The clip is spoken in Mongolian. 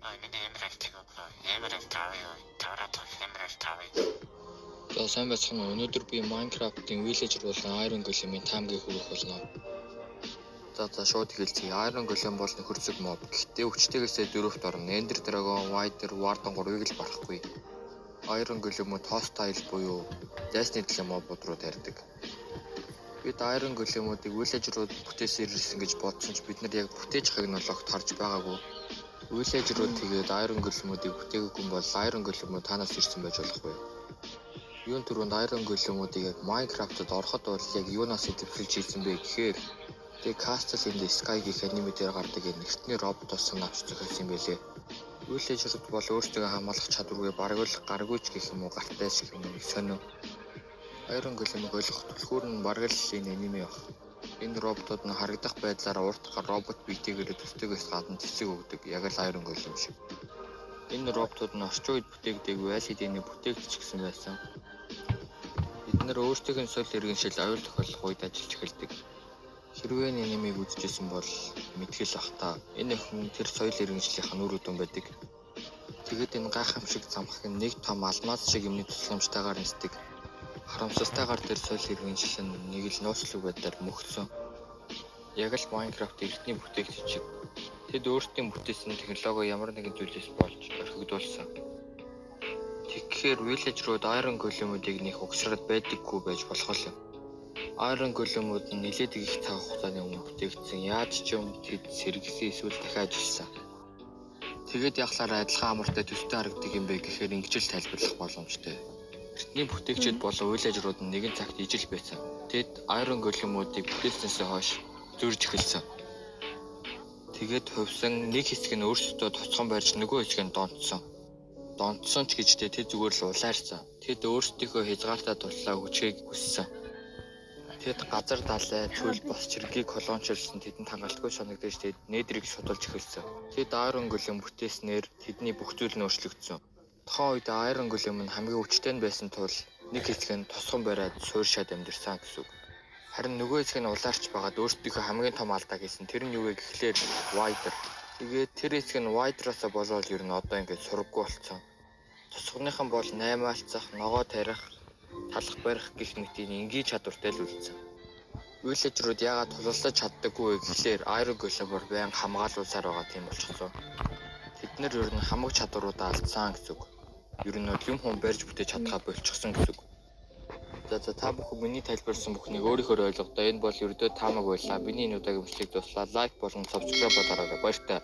Миний Emerald байгаа. Emerald тавь. Тараад Emerald тавь. За сайн байцгаана уу. Өнөөдөр би Minecraft-ийн Villager болон Iron Golem-ийн таамгийг хүргэх болно. За шууд хэлцгээе. Iron Golem бол нөхөрцөг моб. Гэхдээ хүчтэйгээсээ дөрөвт орно. Ender Dragon, Wither, Warden 3-ыг л барахгүй. Iron Golem-ууд hostile буюу дайсны төлөө мобууд руу тарьдаг. Бид Iron Golem-уудыг Villager-ууд бүтээсээр ирсэн гэж бодсон ч бид нар яг бүтээж байгааг нь олохт харж байгаагүй. Villager-ууд тэгээд Iron Golem-уудыг бүтээгээгүй бол Iron Golem-ууд танаас ирсэн байж болохгүй. Юун түрүүнд Iron Golem-уудыг яг Minecraft-д ороход бол яг юунаас идэвхжүүлж хийсэн бэ гэхээр тэг Castle in the Sky гэх аниме дээр гардаг нэртний роботоос авч зохиосон юм байлээ. Villager-ууд бол өөрсдөө хамгаалах чадваргүй бараг л гаргүйч гэх юм уу гартай шиг юм сонио. Iron Golem-ыг ойлгох түлхүүр нь бараг л энэ аниме баг. Энэ роботууд нь харагдах байдлаараа урт гар робот биетэйгээр төстөгөөс гадна цэцэг өгдөг. Яг л Iron Golem шиг. Энэ роботууд нь орчин үед бүтээгдэг LCD-ний бүтээгч гэсэн байсан. Бид нэр өөрсдийнх нь соёл иргэншил аюул тохиолох үед ажиллаж эхэлдэг. Хэрвээ энэ анимыг үзчихсэн бол мэдгэл бах та. Энэ охин тэр соёл иргэншлийн үр дүн байдаг. Тэгэд энэ гайхамшиг замхаг нь нэг том алмаз шиг юмны тусламжтайгаар нисдэг. Харамсалтайгаар тэр соёл иргэншил нь нэг л нууцлаг байдлаар мөхсөн. Яг л Minecraft эртний бүтээгч шиг. Тэд өөрсдийн бүтээсэн технологи ямар нэгэн зүйлээс болж орхигдуулсан. Тэгэхээр Villager-ууд Iron Golem-уудыг нэх угсрал байдаггүй байж болох юм. Iron Golem-ууд нь нэлээд их цаг хугацааны өмнө бүтээгдсэн. Яаж ч юм тэд сэргсэн эсвэл дахиад ажилласан. Тэгээд яхалаар адилхан амартай төстэй харагдаг юм бэ гэхээр ингэж л тайлбарлах боломжтой. Эртний бүтээгчид болон Villager-ууд нь нэгэн цагт ижил байсан. Тэд Iron Golem-уудыг бүтээснээс хойш зөрж эхэлсэн. Тэгээд хувьсан нэг хэсэг нь өөрсдөө тоцгон барьж нөгөө хэсэг нь донтсон. Донтсон ч гэжтэй тэд зүгээр л улаарсан. Тэд өөрсдийнхөө хязгаартай туслаа хүчийг хүссэн. Тэд газар далай, чөл бос чиргийг колончилсан тэдэнд хангалтгүй санагдаж тэд нээдрийг шудалж эхэлсэн. Тэд Iron Golem бүтээснээр тэдний бүх зүйл нь өөрчлөгдсөн. Тухайн үед Iron Golem нь хамгийн хүчтэй байсан тул нэг хэсэг нь тосгон бариад суурьшаад амьдэрсэн гэсэн үг. Харин нөгөө хэсэг нь улаарч байгаад өөрсдийнхөө хамгийн том алдаа гэсэн тэр нь юу вэ гэхлээр Wither. Тэгээд тэр хэсэг нь Wither-аас болоод ер нь одоо ингээд сургаггүй болцсон. Тусгынхан бол 8 алцах, ногоо тарих, талах барих гэх мэтийн энгийн чадвартай л үлдсэн. Villager-ууд яагаад тулалдаж чаддаггүй гэхлээр Iron Golem-оор байнга хамгаалуулсаар байгаа тийм болчихсон. Тэд нар ер нь хамаг чадваруудаа алдсан гэсэн үг. Ер нь юм хүн барьж бүтээж чадхаа болчихсон гэсэн үг. За та бүхэн миний тайлбарласан бүхнийг өөрийнхөө ойлгохдоо энэ бол ердөө таамаг байлаа. Миний энэ удаагийн бичлэг дуслаа. Лайк болон subscribe дараарай. Баяртай.